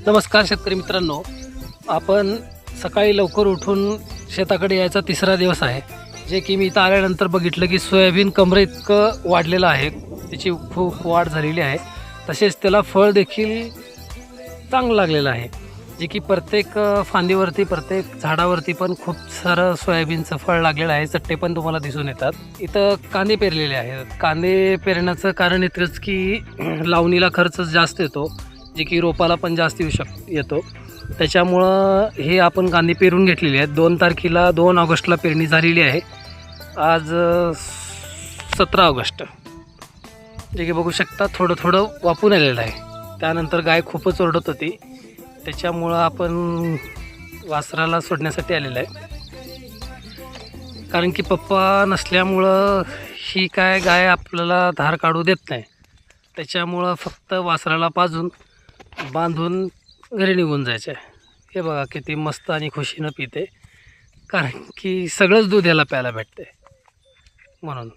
नमस्कार शेतकरी मित्रांनो, आपण सकाळी लवकर उठून शेताकडे यायचा तिसरा दिवस आहे. जे की मी इथं आल्यानंतर बघितलं की सोयाबीन कमरे इतकं वाढलेलं आहे, त्याची खूप वाढ झालेली आहे. तसेच त्याला फळ देखील चांगलं लागलेलं आहे. जे की प्रत्येक फांदीवरती, प्रत्येक झाडावरती पण खूप सारं सोयाबीनचं फळ लागलेलं आहे. चट्टे पण तुम्हाला दिसून येतात. इथं कांदे पेरलेले आहेत. कांदे पेरण्याचं कारण इतकंच की लावणीला खर्च जास्त येतो, जे की रोपाला पण जास्त येतो. त्याच्यामुळं हे आपण कांदे पेरून घेतलेले आहेत. 2 तारखेला 2 ऑगस्टला पेरणी झालेली आहे. आज 17 ऑगस्ट. जे की बघू शकता थोडं थोडं वापून आलेलं आहे. त्यानंतर गाय खूपच ओरडत होती, त्याच्यामुळं आपण वासराला सोडण्यासाठी आलेलं आहे. कारण की पप्पा नसल्यामुळं ही काय गाय आपल्याला धार काढू देत नाही. त्याच्यामुळं फक्त वासराला पाजून बांधून घरी निघून जायचं आहे. हे बघा किती मस्त आणि खुशीनं पिते, कारण की सगळंच दूध याला प्यायला भेटते म्हणून.